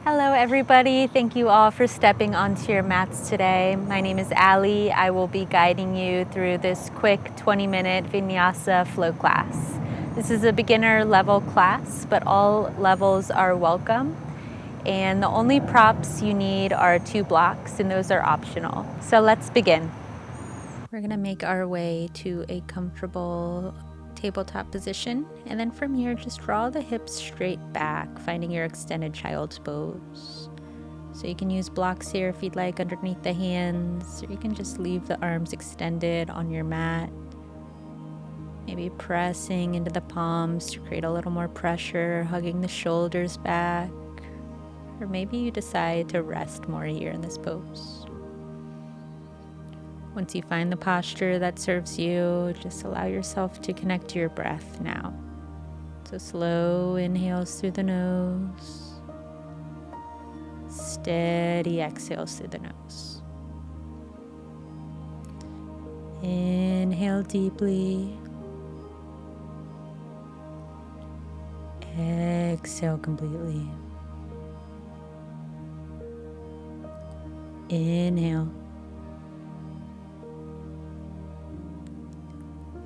Hello everybody, thank you all for stepping onto your mats today. My name is Ali. I will be guiding you through this quick 20-minute vinyasa flow class. This is a beginner level class, but all levels are welcome. And the only props you need are 2 blocks, and those are optional. So let's begin. We're gonna make our way to a comfortable tabletop position, and then from here just draw the hips straight back, finding your extended child's pose. So you can use blocks here if you'd like underneath the hands, or you can just leave the arms extended on your mat, maybe pressing into the palms to create a little more pressure, hugging the shoulders back, or maybe you decide to rest more here in this pose. Once you find the posture that serves you, just allow yourself to connect to your breath now. So slow inhales through the nose, steady exhales through the nose. Inhale deeply, exhale completely. Inhale.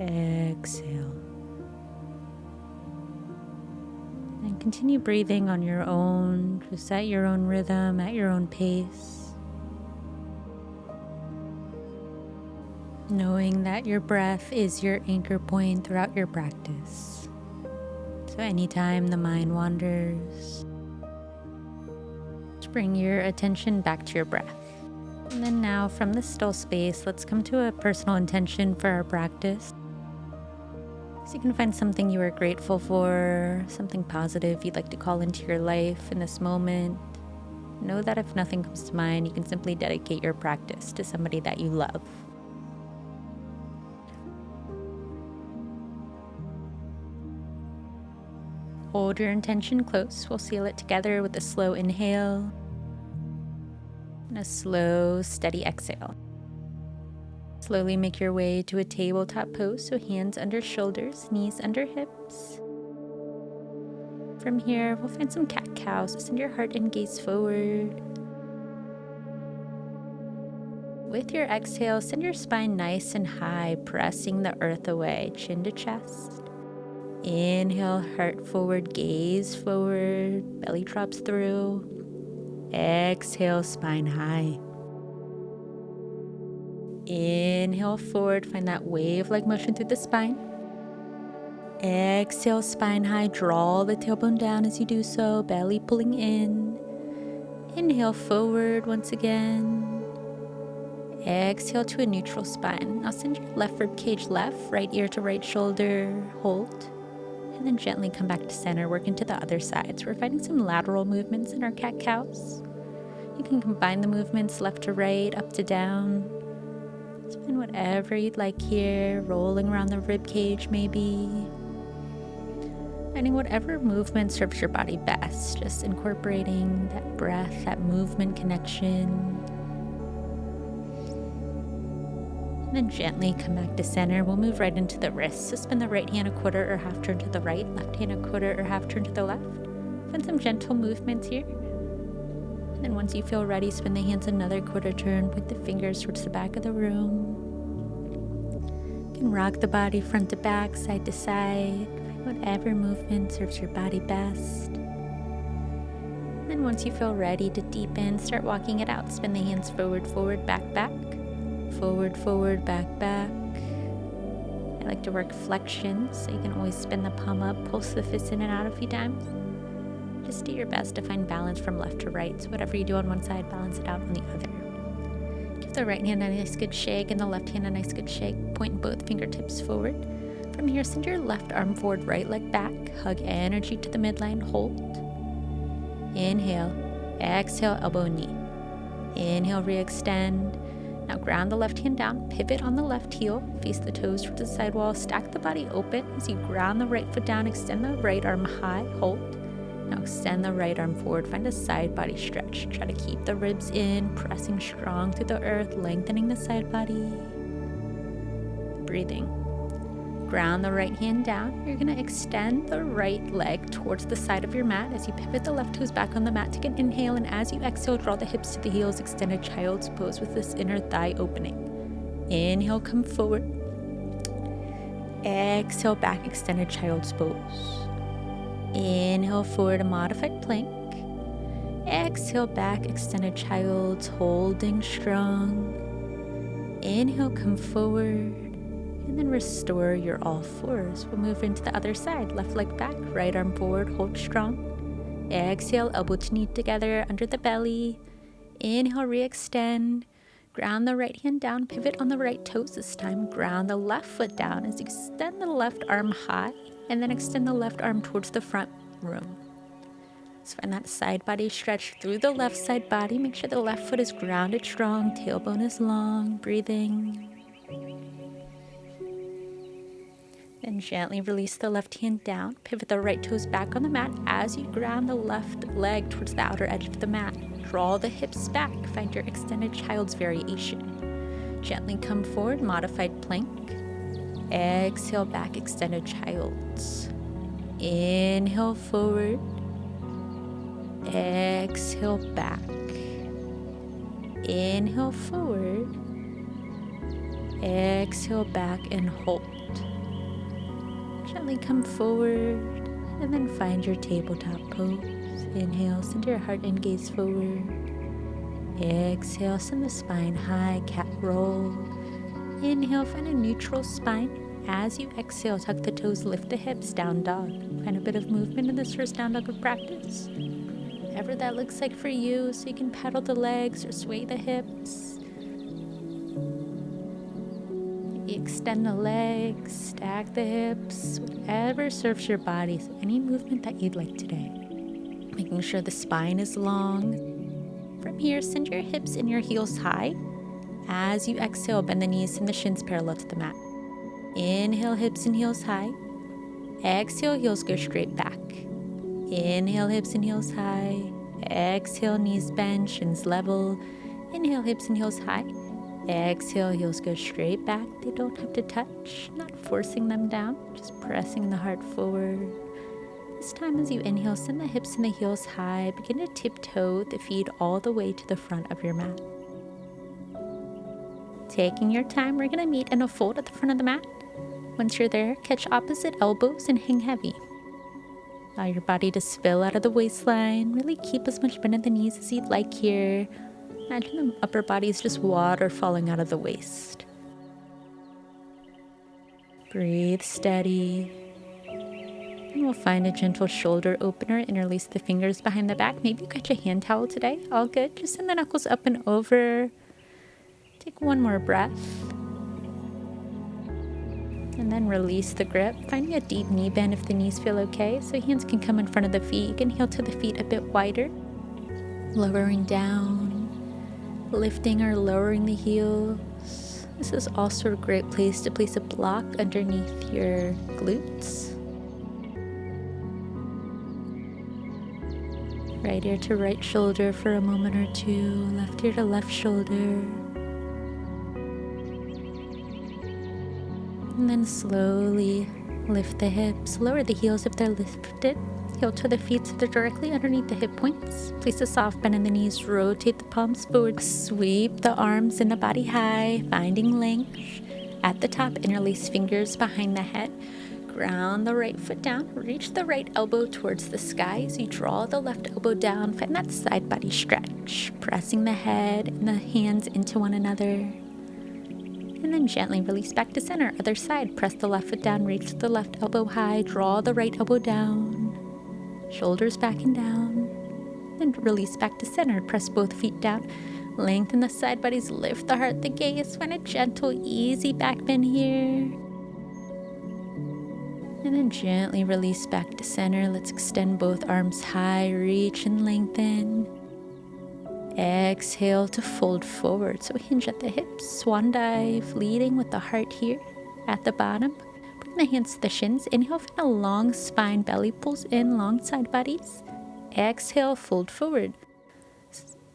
Exhale. And continue breathing on your own, just at your own rhythm, at your own pace. Knowing that your breath is your anchor point throughout your practice. So anytime the mind wanders, just bring your attention back to your breath. And then now from this still space, let's come to a personal intention for our practice. So you can find something you are grateful for, something positive you'd like to call into your life in this moment. Know that if nothing comes to mind, you can simply dedicate your practice to somebody that you love. Hold your intention close. We'll seal it together with a slow inhale and a slow, steady exhale. Slowly make your way to a tabletop pose, so hands under shoulders, knees under hips. From here, we'll find some cat-cow, so send your heart and gaze forward. With your exhale, send your spine nice and high, pressing the earth away, chin to chest. Inhale, heart forward, gaze forward, belly drops through. Exhale, spine high. Inhale forward, find that wave-like motion through the spine. Exhale, spine high, draw the tailbone down as you do so, belly pulling in. Inhale forward once again. Exhale to a neutral spine. Now send your left rib cage left, right ear to right shoulder, hold. And then gently come back to center, work into the other side. So we're finding some lateral movements in our cat-cows. You can combine the movements left to right, up to down. Find whatever you'd like here, rolling around the rib cage maybe. Finding whatever movement serves your body best, just incorporating that breath, that movement connection. And then gently come back to center. We'll move right into the wrists. So spin the right hand a quarter or half turn to the right, left hand a quarter or half turn to the left. Find some gentle movements here. And then once you feel ready, spin the hands another quarter turn, point the fingers towards the back of the room. You can rock the body front to back, side to side, whatever movement serves your body best. And then once you feel ready to deepen, start walking it out. Spin the hands forward, forward, back, back. Forward, forward, back, back. I like to work flexions, so you can always spin the palm up, pulse the fist in and out a few times. Just do your best to find balance from left to right. So whatever you do on one side, balance it out on the other. Give the right hand a nice good shake and the left hand a nice good shake. Point both fingertips forward. From here, send your left arm forward, right leg back. Hug energy to the midline, hold. Inhale, exhale, elbow, knee. Inhale, re-extend. Now ground the left hand down, pivot on the left heel, face the toes towards the side wall, stack the body open as you ground the right foot down, extend the right arm high, hold. Now extend the right arm forward, find a side body stretch. Try to keep the ribs in, pressing strong through the earth, lengthening the side body. Breathing. Ground the right hand down. You're going to extend the right leg towards the side of your mat as you pivot the left toes back on the mat. Take an inhale, and as you exhale, draw the hips to the heels, extend a child's pose with this inner thigh opening. Inhale, come forward. Exhale, back, extended child's pose. Inhale, forward, a modified plank. Exhale, back, extended child's, holding strong. Inhale, come forward. And then restore your all fours. We'll move into the other side. Left leg back, right arm forward, hold strong. Exhale, elbow to knee together under the belly. Inhale, re-extend. Ground the right hand down, pivot on the right toes this time. Ground the left foot down as you extend the left arm high, and then extend the left arm towards the front room. So find that side body stretch through the left side body. Make sure the left foot is grounded strong, tailbone is long, breathing. Then gently release the left hand down. Pivot the right toes back on the mat as you ground the left leg towards the outer edge of the mat. Draw the hips back. Find your extended child's variation. Gently come forward, modified plank. Exhale, back, extended child's. Inhale, forward. Exhale, back. Inhale, forward. Exhale, back, and hold. Gently come forward, and then find your tabletop pose. Inhale, send your heart and gaze forward. Exhale, send the spine high, cat roll. Inhale, find a neutral spine. As you exhale, tuck the toes, lift the hips, down dog. Find a bit of movement in this first down dog of practice. Whatever that looks like for you, so you can pedal the legs or sway the hips. Extend the legs, stack the hips, whatever serves your body. So any movement that you'd like today. Making sure the spine is long. From here, send your hips and your heels high. As you exhale, bend the knees and the shins parallel to the mat. Inhale, hips and heels high. Exhale, heels go straight back. Inhale, hips and heels high. Exhale, knees bend, shins level. Inhale, hips and heels high. Exhale, heels go straight back. They don't have to touch, not forcing them down, just pressing the heart forward. This time as you inhale, send the hips and the heels high. Begin to tiptoe the feet all the way to the front of your mat. Taking your time, we're going to meet in a fold at the front of the mat. Once you're there, catch opposite elbows and hang heavy. Allow your body to spill out of the waistline. Really keep as much bend at the knees as you'd like here. Imagine the upper body is just water falling out of the waist. Breathe steady. And we'll find a gentle shoulder opener. Interlace the fingers behind the back. Maybe you catch a hand towel today. All good. Just send the knuckles up and over. Take one more breath. And then release the grip. Finding a deep knee bend if the knees feel okay. So hands can come in front of the feet. You can heel to the feet a bit wider. Lowering down. Lifting or lowering the heels. This is also a great place to place a block underneath your glutes. Right ear to right shoulder for a moment or two. Left ear to left shoulder. And then slowly lift the hips. Lower the heels if they're lifted. Heel to the feet so they're directly underneath the hip points. Place a soft bend in the knees. Rotate the palms forward. Sweep the arms and the body high, finding length. At the top, interlace fingers behind the head. Ground the right foot down. Reach the right elbow towards the sky as you draw the left elbow down. Find that side body stretch. Pressing the head and the hands into one another. And then gently release back to center. Other side. Press the left foot down. Reach the left elbow high. Draw the right elbow down. Shoulders back and down. And release back to center. Press both feet down. Lengthen the side bodies. Lift the heart, the gaze. Find a gentle, easy back bend here. And then gently release back to center. Let's extend both arms high. Reach and lengthen. Exhale to fold forward. So hinge at the hips. Swan dive. Leading with the heart here at the bottom. Bring the hands to the shins. Inhale, find a long spine. Belly pulls in, long side bodies. Exhale, fold forward.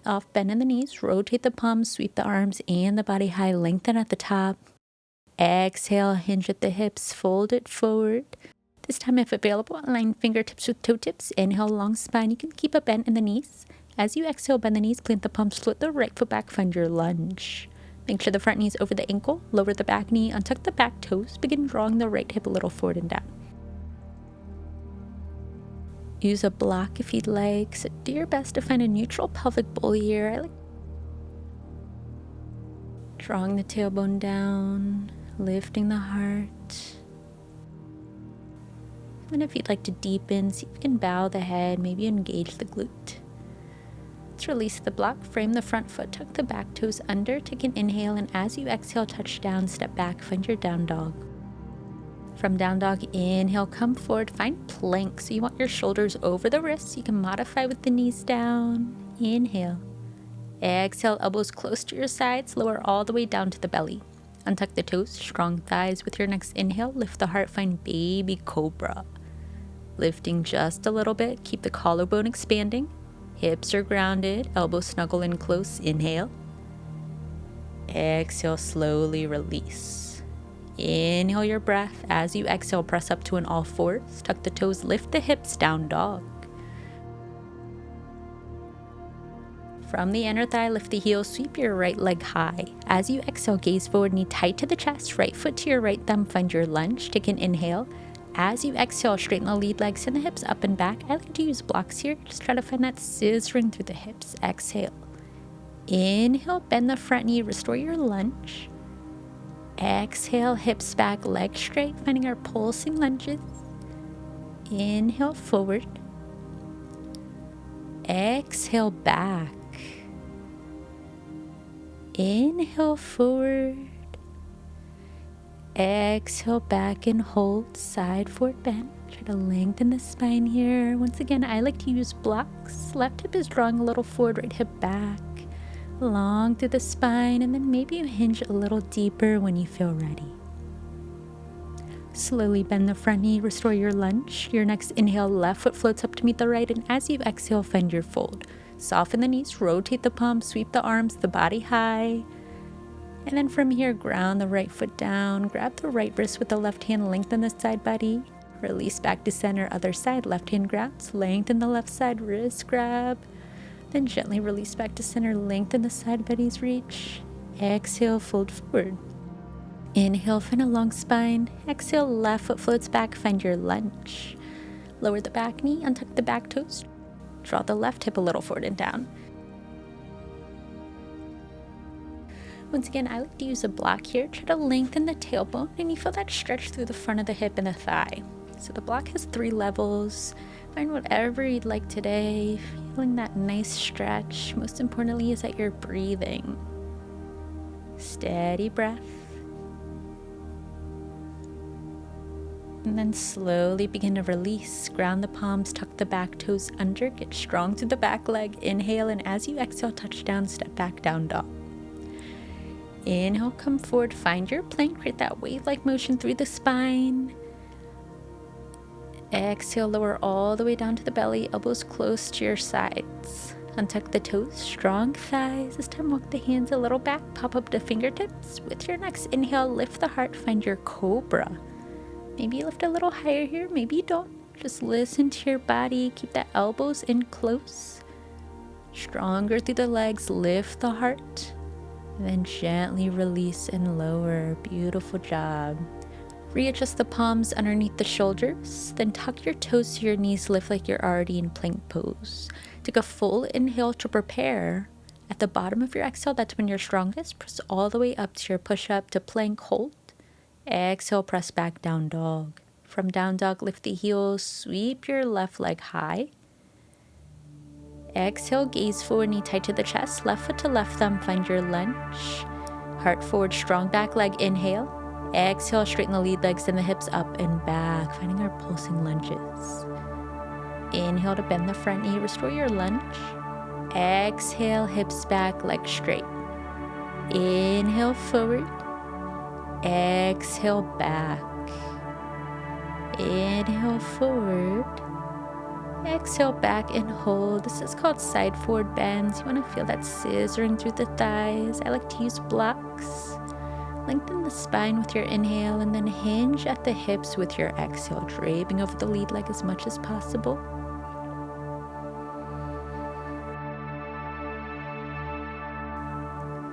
Off bend in the knees. Rotate the palms, sweep the arms and the body high. Lengthen at the top. Exhale, hinge at the hips, fold it forward. This time, if available, align fingertips with toe tips. Inhale, long spine. You can keep a bend in the knees. As you exhale, bend the knees, plant the palms, float the right foot back, find your lunge. Make sure the front knee is over the ankle, lower the back knee, untuck the back toes, begin drawing the right hip a little forward and down. Use a block if you'd like, so do your best to find a neutral pelvic bowl here. I like drawing the tailbone down, lifting the heart. And if you'd like to deepen, see if you can bow the head, maybe engage the glute. Let's release the block, frame the front foot, tuck the back toes under, take an inhale, and as you exhale, touch down, step back, find your down dog. From down dog, inhale, come forward, find plank. So you want your shoulders over the wrists. You can modify with the knees down. Inhale. Exhale, elbows close to your sides, lower all the way down to the belly. Untuck the toes, strong thighs. With your next inhale, lift the heart, find baby cobra. Lifting just a little bit, keep the collarbone expanding. Hips are grounded, elbows snuggle in close. Inhale. Exhale, slowly release. Inhale your breath. As you exhale, press up to an all fours. Tuck the toes, lift the hips, down dog. From the inner thigh, lift the heels, sweep your right leg high. As you exhale, gaze forward, knee tight to the chest, right foot to your right thumb, find your lunge. Take an inhale. As you exhale, straighten the lead leg, send the hips up and back. I like to use blocks here. Just try to find that scissoring through the hips. Exhale. Inhale, bend the front knee, restore your lunge. Exhale, hips back, legs straight, finding our pulsing lunges. Inhale, forward. Exhale, back. Inhale, forward. Exhale, back and hold, side forward bend. Try to lengthen the spine here. Once again, I like to use blocks. Left hip is drawing a little forward, right hip back. Long through the spine, and then maybe you hinge a little deeper when you feel ready. Slowly bend the front knee, restore your lunge. Your next inhale, left foot floats up to meet the right, and as you exhale, find your fold. Soften the knees, rotate the palms, sweep the arms, the body high. And then from here, ground the right foot down, grab the right wrist with the left hand, lengthen the side body. Release back to center, other side, left hand grabs, lengthen the left side, wrist grab. Then gently release back to center, lengthen the side body's reach. Exhale, fold forward. Inhale, find a long spine. Exhale, left foot floats back, find your lunge. Lower the back knee, untuck the back toes. Draw the left hip a little forward and down. Once again, I like to use a block here. Try to lengthen the tailbone, and you feel that stretch through the front of the hip and the thigh. So the block has 3 levels. Find whatever you'd like today. Feeling that nice stretch. Most importantly is that you're breathing. Steady breath. And then slowly begin to release. Ground the palms, tuck the back toes under, get strong through the back leg. Inhale, and as you exhale, touch down, step back, down dog. Inhale, come forward, find your plank, create that wave-like motion through the spine. Exhale, lower all the way down to the belly, elbows close to your sides. Untuck the toes, strong thighs. This time walk the hands a little back, pop up to fingertips. With your next inhale, lift the heart, find your cobra. Maybe you lift a little higher here, maybe you don't. Just listen to your body, keep the elbows in close. Stronger through the legs, lift the heart. And then gently release and lower. Beautiful job. Readjust the palms underneath the shoulders. Then tuck your toes to your knees, lift like you're already in plank pose. Take a full inhale to prepare. At the bottom of your exhale, that's when you're strongest. Press all the way up to your push-up to plank hold. Exhale, press back, down dog. From down dog, lift the heels, sweep your left leg high. Exhale, gaze forward, knee tight to the chest, left foot to left thumb, find your lunge. Heart forward, strong back leg, inhale. Exhale, straighten the lead legs and the hips up and back, finding our pulsing lunges. Inhale to bend the front knee, restore your lunge. Exhale, hips back, legs straight. Inhale, forward. Exhale, back. Inhale, forward. Exhale, back and hold. This is called side forward bends. You want to feel that scissoring through the thighs. I like to use blocks. Lengthen the spine with your inhale and then hinge at the hips with your exhale, draping over the lead leg as much as possible.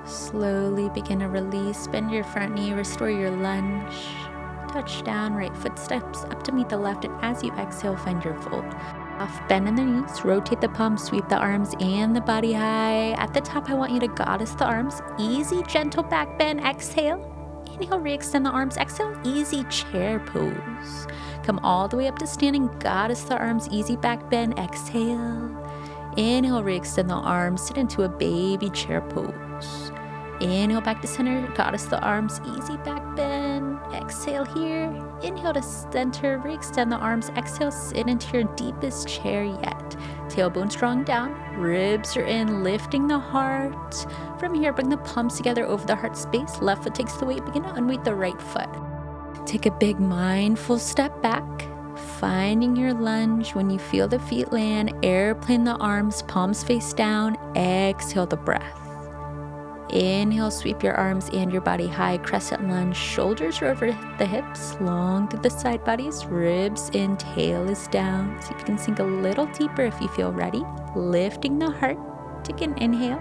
Slowly begin to release, bend your front knee, restore your lunge. Touch down, right foot steps up to meet the left, and as you exhale, find your fold. Off, bend in the knees, rotate the palms, sweep the arms and the body high. At the top, I want you to goddess the arms. Easy, gentle back bend, exhale. Inhale, re-extend the arms, exhale, easy chair pose. Come all the way up to standing, goddess the arms, easy back bend, exhale. Inhale, re-extend the arms, sit into a baby chair pose. Inhale back to center, goddess the arms, easy back bend. Exhale here. Inhale to center, re-extend the arms. Exhale, sit into your deepest chair yet. Tailbone strong down, ribs are in, lifting the heart. From here, bring the palms together over the heart space. Left foot takes the weight, begin to unweight the right foot. Take a big mindful step back. Finding your lunge. When you feel the feet land, airplane the arms, palms face down. Exhale the breath. Inhale, sweep your arms and your body high, crescent lunge, shoulders are over the hips, long through the side bodies, ribs in, tail is down. See if you can sink a little deeper if you feel ready. Lifting the heart, take an inhale.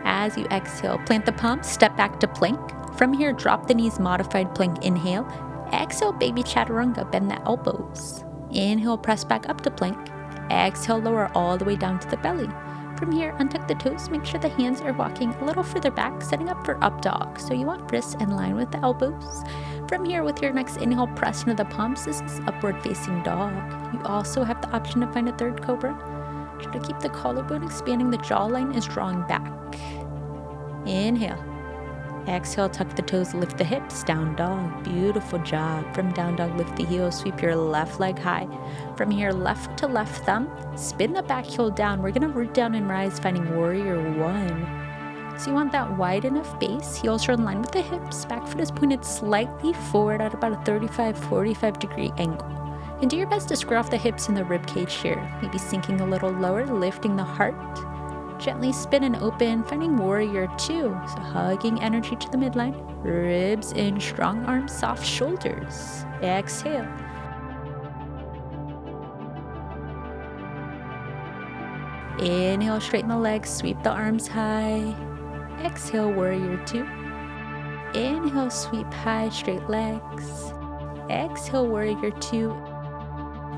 As you exhale, plant the palms, step back to plank. From here, drop the knees, modified plank, inhale. Exhale, baby chaturanga, bend the elbows. Inhale, press back up to plank. Exhale, lower all the way down to the belly. From here, untuck the toes, make sure the hands are walking a little further back, setting up for up dog. So you want wrists in line with the elbows. From here, with your next inhale, press into the palms. This is upward facing dog. You also have the option to find a third cobra. Try to keep the collarbone expanding, the jawline is drawing back. Inhale. Exhale, tuck the toes, lift the hips, down dog. Beautiful job. From down dog, lift the heels, sweep your left leg high. From here, left to left thumb, spin the back heel down. We're gonna root down and rise, finding warrior one. So you want that wide enough base, heels are in line with the hips, back foot is pointed slightly forward at about a 35-45 degree angle. And do your best to square off the hips and the rib cage here. Maybe sinking a little lower, lifting the heart. Gently spin and open, finding warrior two. So hugging energy to the midline. Ribs in, strong arms, soft shoulders. Exhale. Inhale, straighten the legs, sweep the arms high. Exhale, warrior two. Inhale, sweep high, straight legs. Exhale, warrior two.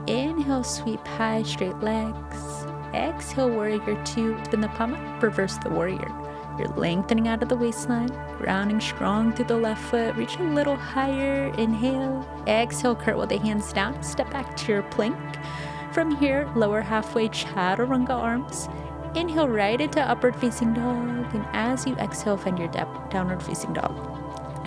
Inhale, sweep high, straight legs. Exhale, warrior two. Spin the palm up, reverse the warrior. You're lengthening out of the waistline, grounding strong through the left foot. Reach a little higher. Inhale. Exhale, curl the hands down. Step back to your plank. From here, lower halfway, chaturanga arms. Inhale right into upward facing dog. And as you exhale, find your downward facing dog.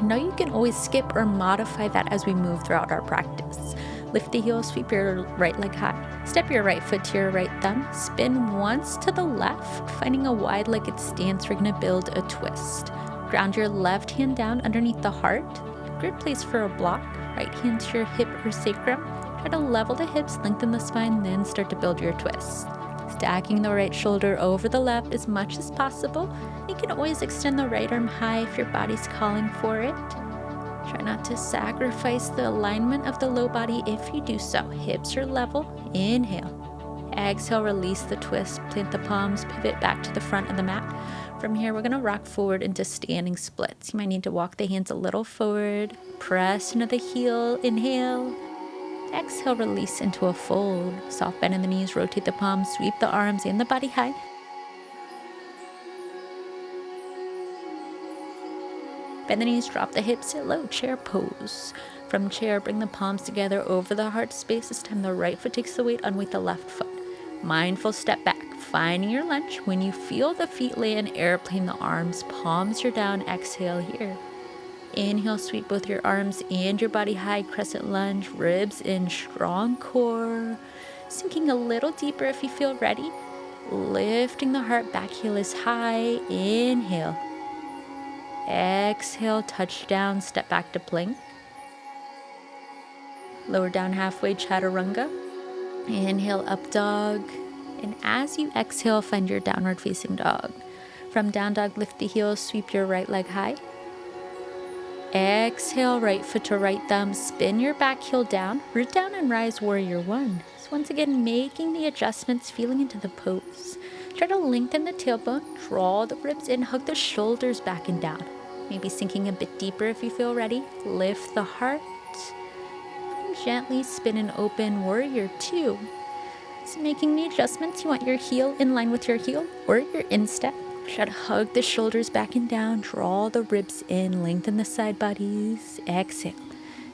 Now you can always skip or modify that as we move throughout our practice. Lift the heels, sweep your right leg high. Step your right foot to your right thumb. Spin once to the left, finding a wide-legged stance. We're gonna build a twist. Ground your left hand down underneath the heart. Great place for a block. Right hand to your hip or sacrum. Try to level the hips, lengthen the spine, then start to build your twist. Stacking the right shoulder over the left as much as possible. You can always extend the right arm high if your body's calling for it. Try not to sacrifice the alignment of the low body if you do so. Hips are level. Inhale. Exhale, release the twist. Plant the palms, pivot back to the front of the mat. From here, we're gonna rock forward into standing splits. You might need to walk the hands a little forward. Press into the heel. Inhale. Exhale, release into a fold. Soft bend in the knees, rotate the palms, sweep the arms and the body high. Bend the knees, drop the hips, sit low, chair pose. From chair, bring the palms together over the heart space. This time the right foot takes the weight, unweight the left foot. Mindful step back, finding your lunge. When you feel the feet land, airplane the arms, palms are down, exhale here. Inhale, sweep both your arms and your body high, crescent lunge, ribs in, strong core. Sinking a little deeper if you feel ready. Lifting the heart, back heel is high, inhale. Exhale, touch down, step back to plank. Lower down halfway, chaturanga. Inhale, up dog. And as you exhale, find your downward facing dog. From down dog, lift the heels, sweep your right leg high. Exhale, right foot to right thumb, spin your back heel down, root down and rise warrior one. So once again, making the adjustments, feeling into the pose. Try to lengthen the tailbone, draw the ribs in, hug the shoulders back and down. Maybe sinking a bit deeper if you feel ready. Lift the heart. And gently spin and open warrior two. So making the adjustments, you want your heel in line with your heel or your instep. Try to hug the shoulders back and down, draw the ribs in, lengthen the side bodies. Exhale.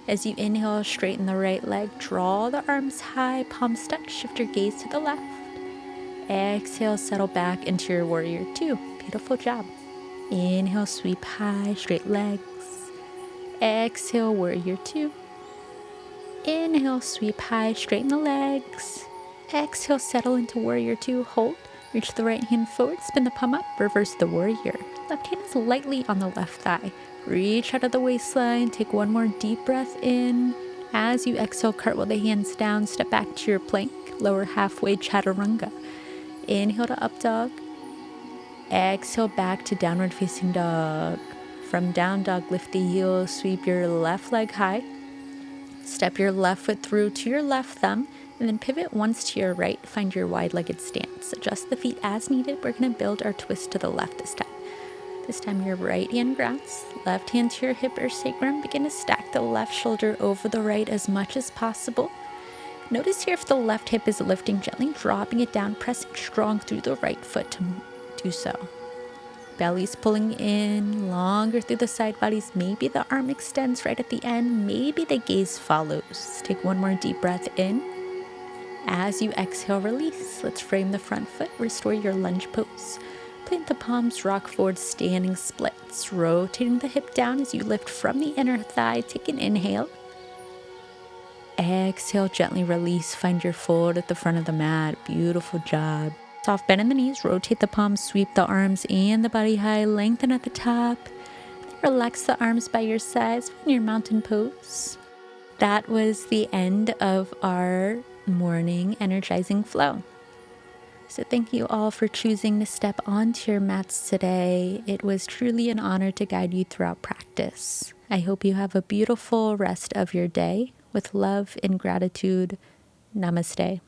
As you inhale, straighten the right leg, draw the arms high, palms touch, shift your gaze to the left. Exhale, settle back into your warrior two. Beautiful job. Inhale, sweep high, straight legs. Exhale, warrior two. Inhale, sweep high, straighten the legs. Exhale, settle into warrior two, hold. Reach the right hand forward, spin the palm up, reverse the warrior. Left hand is lightly on the left thigh. Reach out of the waistline, take one more deep breath in. As you exhale, cartwheel the hands down, step back to your plank, lower halfway chaturanga. Inhale to up dog. Exhale back to downward facing dog. From down dog, lift the heels, sweep your left leg high. Step your left foot through to your left thumb, and then pivot once to your right. Find your wide-legged stance. Adjust the feet as needed. We're going to build our twist to the left this time. This time your right hand grounds, left hand to your hip or sacrum. Begin to stack the left shoulder over the right as much as possible. Notice here if the left hip is lifting gently, dropping it down, pressing strong through the right foot to do so. Belly's pulling in, longer through the side bodies. Maybe the arm extends right at the end. Maybe the gaze follows. Take one more deep breath in. As you exhale, release. Let's frame the front foot. Restore your lunge pose. Plant the palms, rock forward, standing splits. Rotating the hip down as you lift from the inner thigh. Take an inhale. Exhale, gently release. Find your fold at the front of the mat. Beautiful job. Soft bend in the knees, rotate the palms, sweep the arms and the body high, lengthen at the top. Relax the arms by your sides in your mountain pose. That was the end of our morning energizing flow. So thank you all for choosing to step onto your mats today. It was truly an honor to guide you throughout practice. I hope you have a beautiful rest of your day. With love and gratitude, namaste.